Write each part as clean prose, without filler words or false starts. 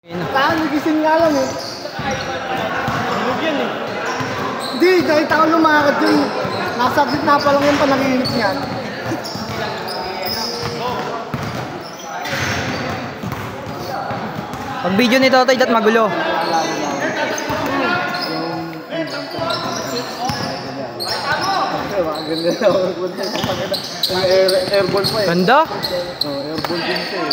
Nagising nga lang eh. Tulog yan eh. Hindi, kahit ako lumakad yun. Nasa gitna pa lang yung panaginip niyan. Pag video ni Totoy, dat magulo. Airball pa eh. Ganda? Airball din siya eh.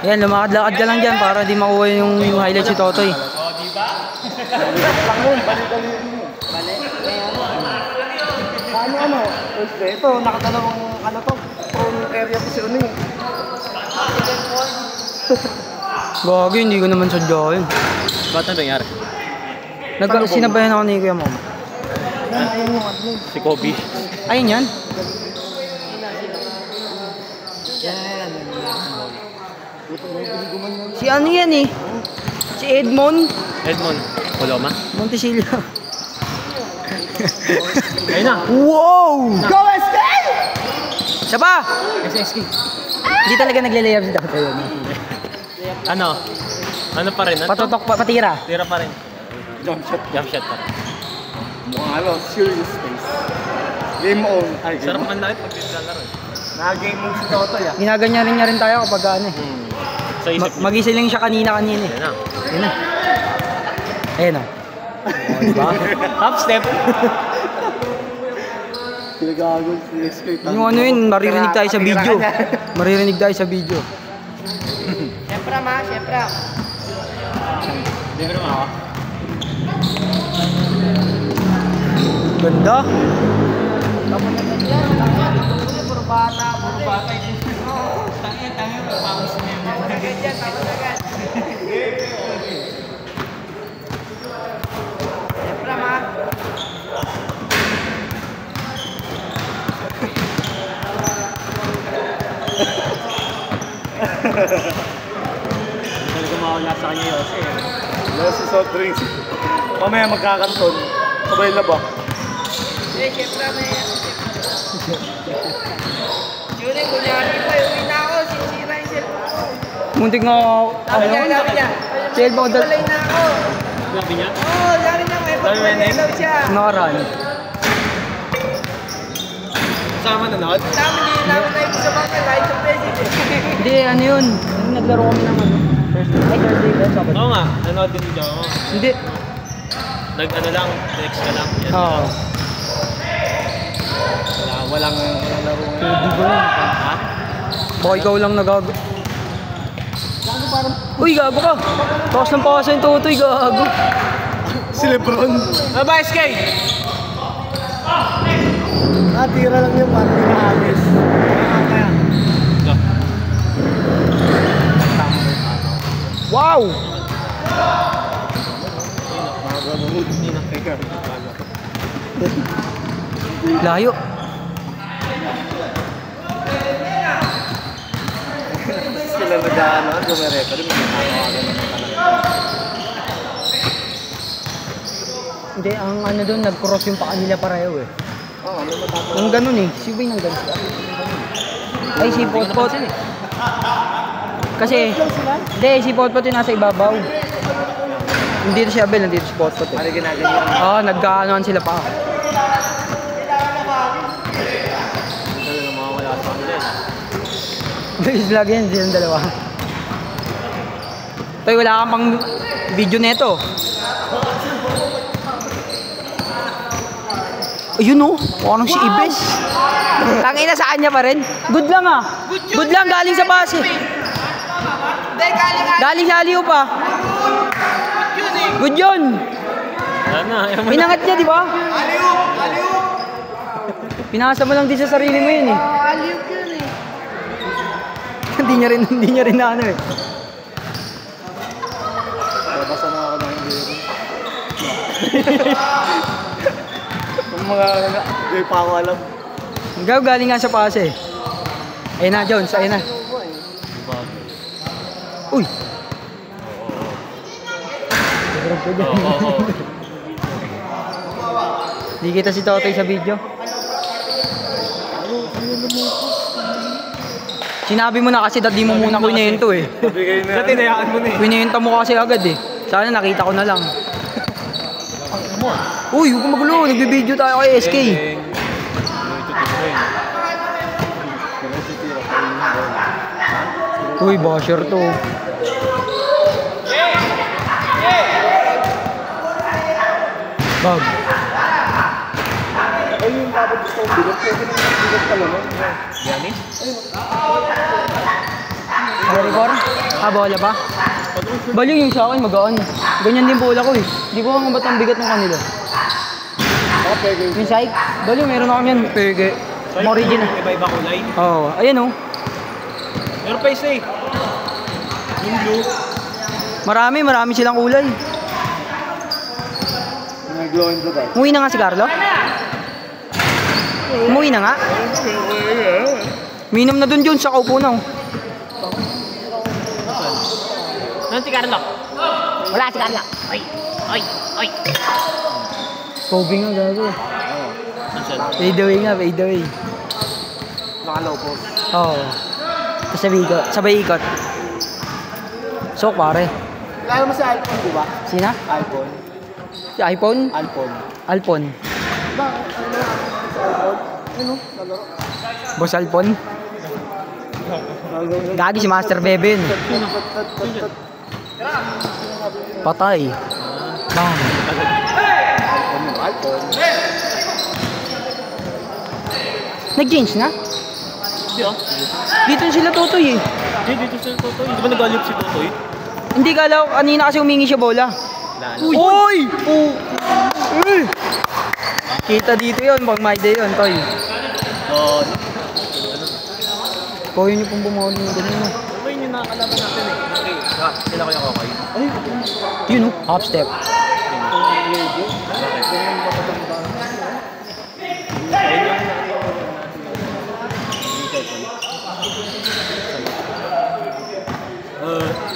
Yan, lumakad-lakad ka lang dyan para di makuha yung highlight si Totoy. Ano? Ito, nakadalawang ano to, prone area ko si Uni. Gagi, hindi ko naman sadya yun. Ba't na nangyari? Sinabayan ako ni Kuya Mom. Si Kobe. Ayun yan. Si ano yan eh? Si Edmond Coloma. Montesillo. Ayun na. Wow! Go SK! Isa pa! SSK. Hindi talaga nagle-layup si Totoy yun. Ano? Ano pa rin? Patutok pa, patira. Tira pa rin. Jump shot. Jump shot pa rin. Mukhang ano, serious space. Game on. Ay, Sarap man lang pag naglalaro eh. Naka-game on si Totoy ah. Ginaganyan niya rin tayo kapag ano eh. Sa isip niya. Magising lang siya kanina eh. Ayun na. Ayun na. Ayun na. Oh, diba? Half step. Pinagagol si SK. Yung ano yun, maririnig tayo sa video. Maririnig tayo sa video. Siyempre ma, siyempre. Hindi ko naman ako. Ganda. Puro bata. Tangin, pangis na yun. Tapos agad. Siyempre ma. Hindi ko mawala sa kanya yun. Wala si soft drinks. Mamaya magkakanton. Sabay laba. Siyempre may yun eh, kunyari pa. Uwi na ako. Sisira yung cellphone ko. Muntik nga ako. Sabi niya. Cellphone ko. Balay na ako. Sabi niya? Oo, sabi niya. May pagpapalaw siya. Nakaraan. Sama nanood? Sabi niya namin na ito sa mga light of message. Hindi, ano yun? Nung naglaro kami ng ano? Thursday ba? Sabado. Oo nga, nanood din video ako. Hindi. Nag-ano lang, text ka lang. Yan. Oo. Walang laro. Hindi ko lang. Ha? Baka ikaw lang nagago. Uy, gago ka. Takas ng pasa yung Totoy, gago. Si Lebron. Ano ba, SK? Tira lang yung parang pinaalis. Kaya. Wow! Layo. Sila nag-ano, gumereka rin. Hindi, ang ano doon, nag-cross yung paa nila pareho eh. Oo, ano matatawa? Nang ganun eh. Si Wayne nang ganun siya. Ay, si Potpot. Kasi, hindi, si Potpot yung nasa ibabaw. Nandito si Abel, nandito si Potpot eh. Ano ginagawa? Oo, nagkaanoan sila pa. Talaga mawawala sa kanila eh. Bilis vlog yan, silang dalawa. Toy, wala kang pang video neto. Ayun o, parang si Ibes. Tangina sa kanya pa rin. Good lang ah. Good lang, galing sa base. Galing sa aliw pa. Good yun. Wala na. Pinangat niya, di ba? Pinasa mo lang din sa sarili mo yun eh. Aliw yun eh. Hindi niya rin na ano eh. Basta na ako ng hindi rin. Yung mga hindi pa ako alam. Galing nga sa pase. Ayun na, Jones. Ayun na. Uy! Di kita si Totoy sa video. Sinabi mo na kasi dati mo muna kunento eh. Dati nayaan mo na eh. Kunento mo kasi agad eh. Sana nakita ko na lang. Uy, huwag magulo. Nagbibideo tayo kay SK. Uy, basher to. Bag. Ayun yung dapat gusto kong bigat. Pwede nang bigat talaga. Yanis? Record? Ah, bola pa? Baliw yung sa akin, magaan. Ganyan din bola ko eh. Di ko nga ba't ang bigat ng kanila. Baka pwede. Yung side, baliw, meron ako yan. Pwede. Original. Iba-iba kulay. Oo, ayan oh. Meron pa isa eh. Yung blue. Marami silang kulay. May glow in the dark. Umuwi na nga si Carlo? Umuwi na nga? Minom na dun yun sa kaupo na oh. Ano si Carlo? Wala si Carlo. Ay. Coving nga gago. Fade away nga, fade away. Nakalaw po. Oo. Sabay ikot. So pare. Lalo mo si iPhone, di ba? Sina? iPhone. Si iPhone? iPhone. Alpon. Bakit? Ano na? Sa iPhone? Ano? Nalaro? Boss Alpon? Gagi si Master Bebe yun. Patay. Bang. iPhone. Nag-change na? Hindi ah. Dito sila Totoy eh. Hindi, dito sa Totoy. Hindi ba nag-alip si Totoy? Hindi kala ko kanina kasi humingi siya bola. Uy! Uy! Kita dito yun, pag may day yun, Toy. Oo. Kaya niyo pong bumawal ng ganyan. Ano yun yung nakakalaban natin eh? Okay. Sila kaya kakay. Yun oh, half step.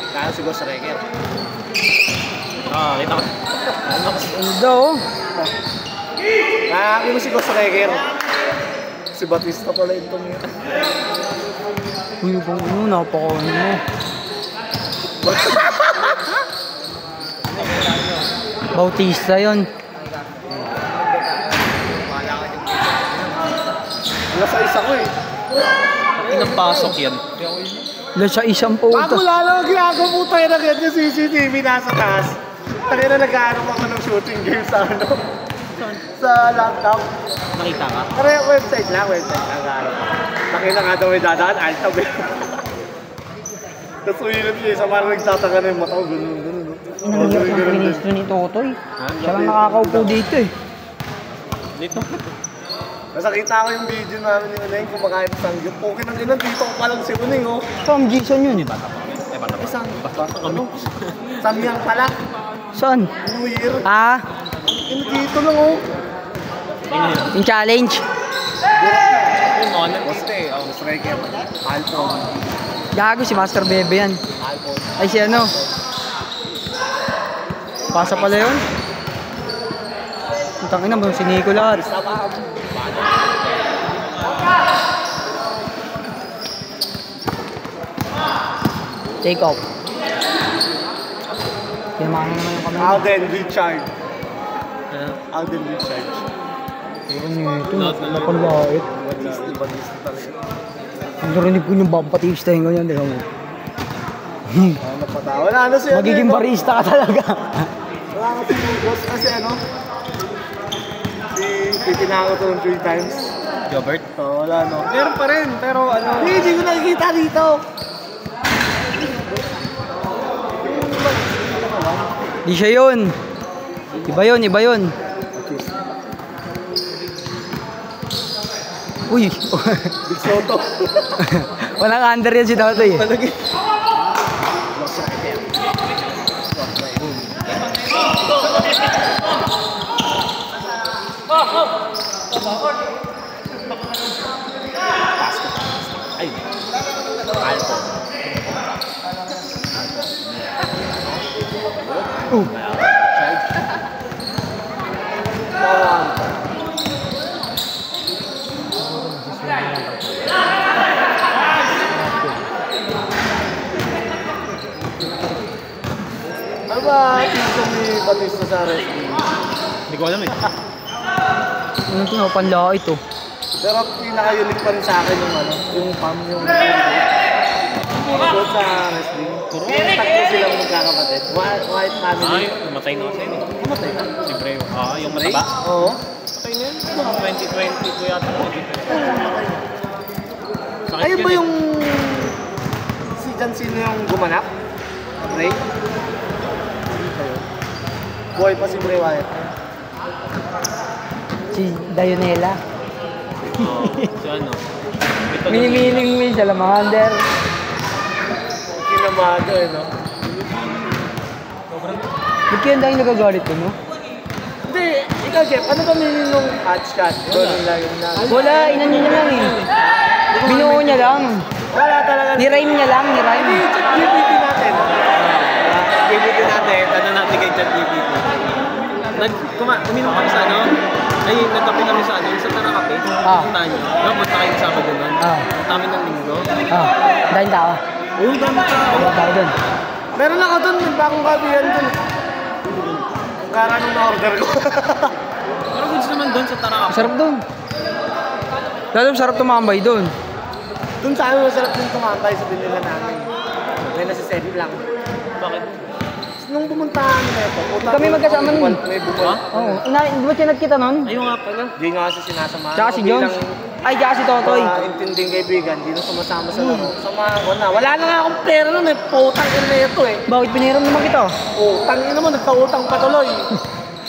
Kaya si Ghost Wrecker. Kita ko. Ano daw? Nakakaki mo si Ghost Wrecker. Si Batista pala itong yun. Uy, kung ano, napaka-ano mo. Bautista yun. Wala sa isa ko eh. Inang pasok yan. Wala siya isang Bago puto. lalo ginagawa po tayo na ganyan CCTV nasa taas. Tayo na nag-aaral ako ng shooting game sa ano. Sa laptop. Nakita ka? Pero website lang nag-aaral ako. Nakita nga daw may dadaan, altab eh. Tapos uwinan siya, isa parang nagtataka na yung mata ko, ganun. Inangyap ng ministro ni Totoy. Siya lang nakakaupo dito eh. Dito. Tapos nakita ko yung video namin ni Uneng kumakain ng sangyup. Okay nang inan, dito ko palang si Uneng oh. Tom Jason yun. Isang ano? Samyang pala. Saan? New Year. Ah, Dito lang oh. yung challenge. Yung honor. Basta eh, striker. Alphon. Gago si Master Bebe yan. Alphon. Ay si ano? Pasa pala yun? Ang tangin na ba si Nico lahat? Take off. Kinamahan naman yung kamay. Alden Richard. Alden Richard. Ito, napalait. Batista talaga. Ang narinig ko yung Batista yung ganyan, di ba mo? Napatawa na ano siya. Magiging barista ka talaga. Wala kasi yung boss kasi ano. Si titinako to 3 times. Jobert? Wala no. Meron pa rin, pero ano... Hindi ko nakikita dito. Di siya yun. Iba yun, iba yun. Uy! Big Soto. Walang under yan si Totoy. Ay! Alphon. Ano ba team ni Batista sa wrestling? Hindi ko alam eh. Ano ito? Panlaki ito. Pero pinaka-unique pa rin sa akin yung ano, yung pam, yung sa wrestling. Yung tatlo silang magkakapatid. White family. Ay, namatay na kasi yun eh. Namatay na? Si Breo. Yung mataba? Oo. Patay na yun. 2022 yata. Sakit Ayun yun ba eh. yung si John Cena yung gumanap? Bray? Buhay pa si Bray Wyatt. Si Dayonela. Si ano? Minimiling may salamander. Kinamado eh, no? Ba't kaya dahil nagagalit ko, no? Hindi, ikaw Jeff, ano ba meaning nung catch? Doon lang yung na... Wala, inan niya lang eh. Binuo niya lang. Wala talaga. Ni-rhyme niya lang, ni-rhyme. GPT natin. GPT natin, tanong natin kay ChatGPT. Uminom kami sa ano? Ay, nagkape kami sa ano, sa Tarakape. Punta nyo. Punta kayo sa Sabado nun. Punta ng Linggo. Dahil tao. Oo, dami tao. Dahil tao dun. Meron ako doon, may bagong kabihan doon. Ang kara nung na-order ko. Pero goods naman doon sa Tarakape. Sarap dun. Lalo sarap tumambay dun. Doon sa amin, masarap din tumambay sa binila namin. May nasa-7 lang. Bakit? Nung pumunta kami na ito, Kami magkasama nun. May bumol. Oo. Di ba chinat kita nun? Ayun nga pala. Di nga kasi sinasamahan. Tsaka si Jones. Ay, tsaka si Totoy. Intinding kaibigan, di na sumasama sa laro. Samahan ko na. Wala na nga akong pera nun eh. Pautang na ito eh. Bakit piniram naman kita? Utang yun naman, nagpautang patuloy.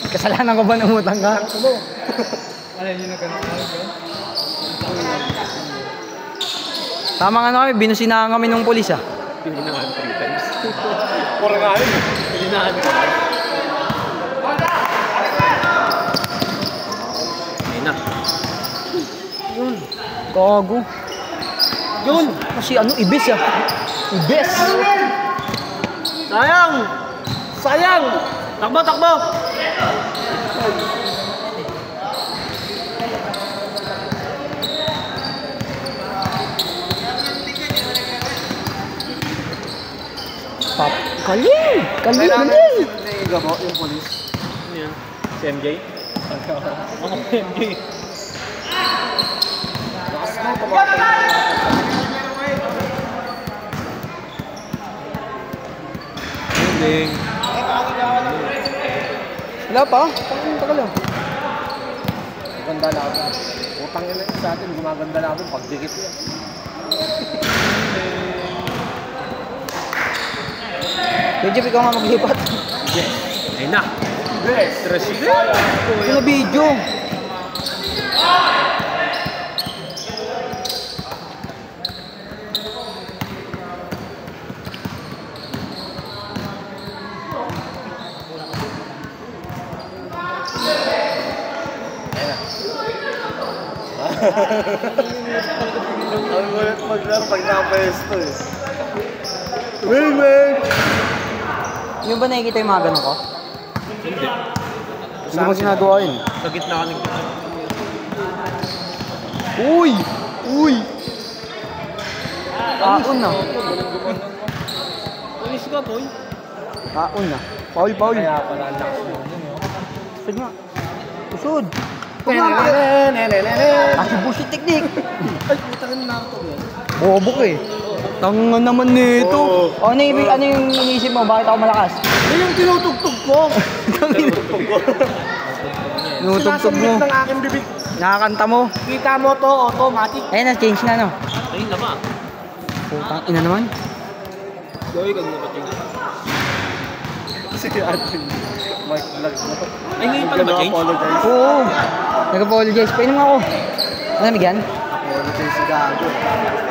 Kasalanan ko ba ng utang ka? Ano? Tama nga na kami, binusinahan kami ng pulis ah. Hindi na nga 3 times. Pura nga yun. Hindi na nga. Ayun na. Yun. Gago. Yun. Kasi ano, ibis ah. Ibis. Sayang! Sayang! Takbo, takbo! Pap. Kaling! Kaling! Kailangan Kaling! yung gabo, yung polis. Ano yan? Si MJ? Ako MJ. Lakas mo, tumatay. Ending. Wala pa? Tagal lang. Ganda laban. Utang yun sa atin, gumaganda laban. Pagdikit yan. Medyo ikaw nga maglipat. Ayun na. Stress yun. Ito na video. Ang gulit maglaro pag nakapesto eh. Wing, wing! Yung ba nakikita yung mga ganun ko? Hindi. Hindi mo ginagawa yun. Sa gitna ka nag... Uy! Uy! Taon na. Pulis ka, boy. Taon na. Paul, Paul. Kaya pala ang lakas mo. Usod nga. Usod. Huwag nga. Kasi bullshit technique. Ay, putangin na ako yan. Bobo ka eh. Tanga naman nito. Ano yung inisip mo? Bakit ako malakas? Yan yung tinutugtog ko. Tinutugtog Sinasambit mo. ng aking bibig. Nakakanta mo. Kita mo to, automatic. Ayun na, change na no. Ayun na ba? Putang ina naman. Gawin ka na ba change? Kasi atin. Mike vlog mo. Ay, ngayon pa na ba change? Apologize. Oo. Nag-apologize. Painom ako. Malamig yan? Apologize si Gago.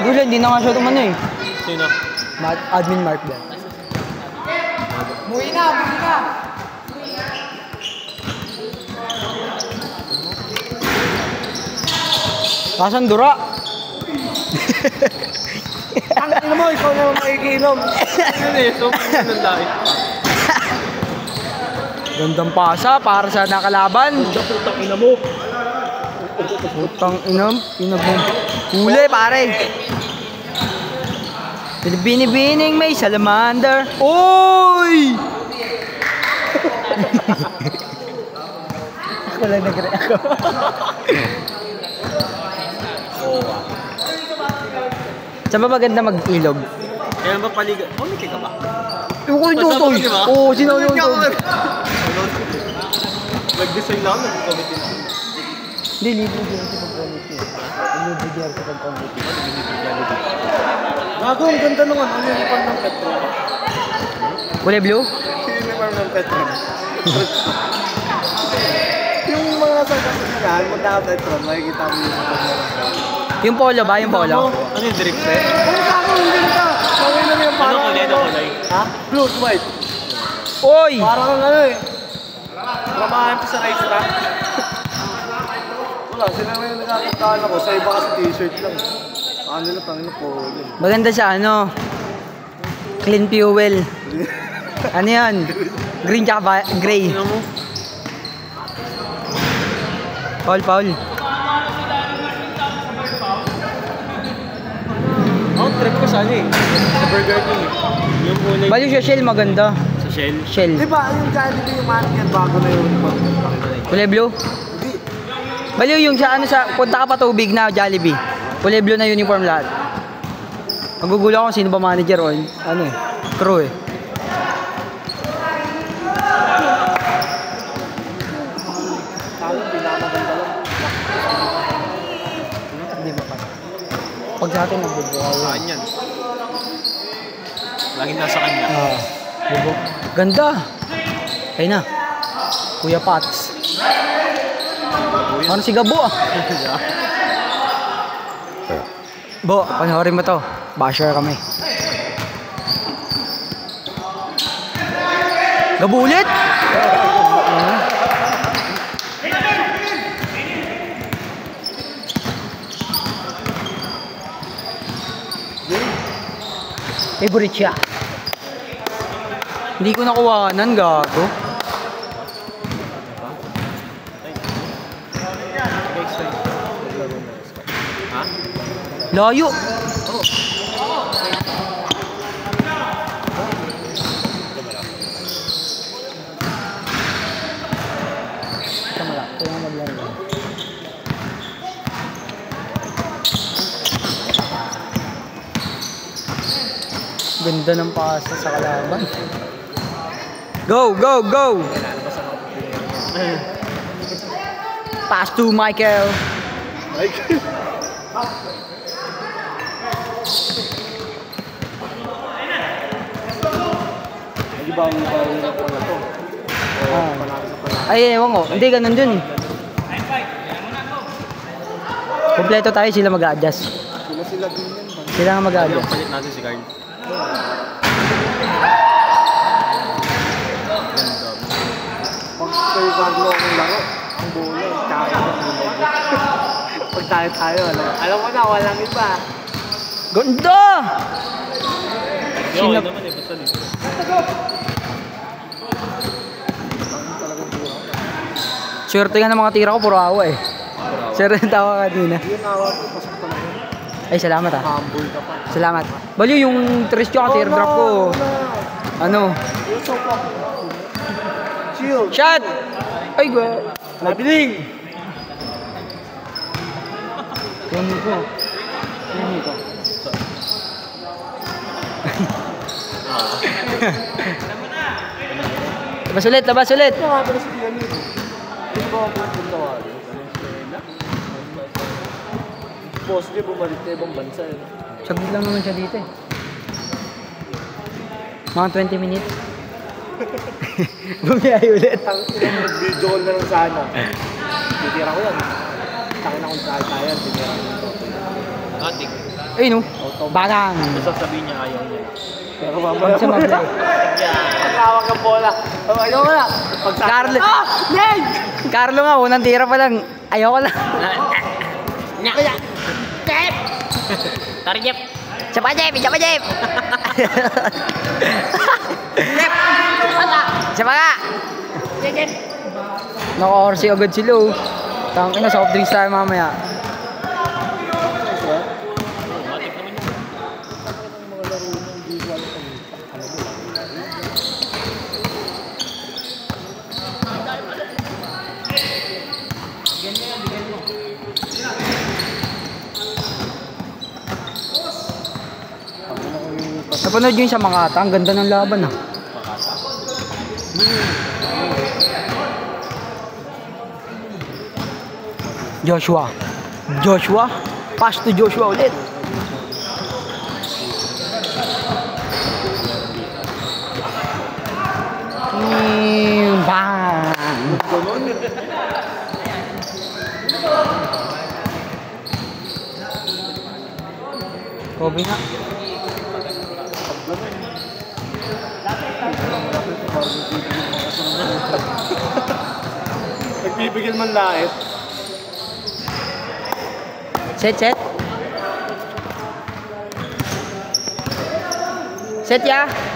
Gulo, hindi na nga siya tumano eh. Sino? Admin Mark ba? Buwi na, buwi na. Kasan dura? Ang ina mo, ikaw na makikinom. Ano eh? So, ano dahil? Gandang pasa para sa nakalaban. Putang ina mo. Putang inam, pinagmong huli pare. Binibining may salamander. Oy! Ako lang nag-react ako. Saan ba maganda mag-ilog? Kaya ba paliga? Comedy ka ba? Yung ko yung Masama ka, di ba? Oo, sinaw yung Nag-design lang, nag-comedy lang. Hindi, libre din sa pag-comedy. Libre din sa pag-comedy. Bago, ang ganda naman. Ang uniform ng Petron. Kulay blue? Uniform ng Petron. Yung mga sagasihan, punta ka Petron, makikita mo yung uniform ng Petron. Yung polo ba? Yung polo? Ano yung drip set? Kung ako, hindi ka. Okay lang yung parang... Ano kulay? Ha? Blue, white. Oy! Parang ano eh. Ramahan ko sa racetrack. Wala, sila may nakakataan ako. Sa iba kasi t-shirt lang. Ano na, tangin na po. Maganda siya, ano? Clean fuel. Ano yan? Green tsaka gray. Ano mo? Paul. Ako, trip ko sa ano eh. Sa Burger King eh. Yung kulay. Bali siya shell maganda. Sa Shell. Shell. Di ba, yung Jollibee yung mannequin bago na yung uniform? Kulay blue? Hindi. Bali yung sa ano sa punta ka pa tubig na Jollibee. Kulay blue na uniform lahat. Magugulo ako kung sino ba manager o ano eh. Crew eh. Tama, pinamaganda lang. Hindi ba pa? Pag sa atin nagbubukaw. Saan yan? Laging nasa kanya. Bubok. Ganda. Ayun na. Kuya Pats. Parang si Gabo ah. Bo, panoorin mo to. Basher kami. Gabo ulit? Favorite siya. Hindi ko nakuhanan, gago. Ha? Layo. Ganda ng pasa sa kalaban. Go! Pass to Michael. Hindi ba ang bawi na po na to? Ay, ewan ko. Hindi, ganun dun eh. Kompleto tayo, sila mag-a-adjust. Sila din yan. Sila nga mag-a-adjust. Palit natin si Carl. Pag kayo bago akong laro, ang bola, kaya ng bulag. Pag tayo, alam mo na, walang iba. Ganda! Okay naman eh, basta dito. Swerte nga ng mga tira ko, puro awa eh. Swerte ng tawa kanina. Yun awa ko, pasok pa lang. Ay, salamat ah. Humble ka pa. Salamat. Baliw, yung Trish yung teardrop ko. Ano? You're so fucking chill. Shot! Ay, go. Nabiling! Kunin ko. Labas ulit. Ito nga pala si Pianino. Hindi ba ako puntawa? Boss, di bumalik na ibang bansa eh. Saglit lang naman siya dito eh. Mga 20 minutes. Bumiyay ulit. Ang video call na lang sana. Titira ko yan. Takin akong kaya, titira ko ito. Atik. Ay no, bagang. Basta sabihin niya ayaw niya. Pero mamaya Pag sa mablay. pagkawag ng bola. Ayaw ko na. Carlo. Ah! Neg! Carlo nga, unang tira pa lang. Ayoko na. Kaya! Jep! Tari Jep! Siapa Jep? Jep! Jep! Siapa ka? Jep! Naka-orsi agad sila oh. Tangin na, soft drinks tayo mamaya. Matik naman yun. Napanood yun sa Makata. Ang ganda ng laban ah. Joshua. Pass to Joshua ulit. Bang! Kobe nga. Nagbibigil man lait. Set. Set ya.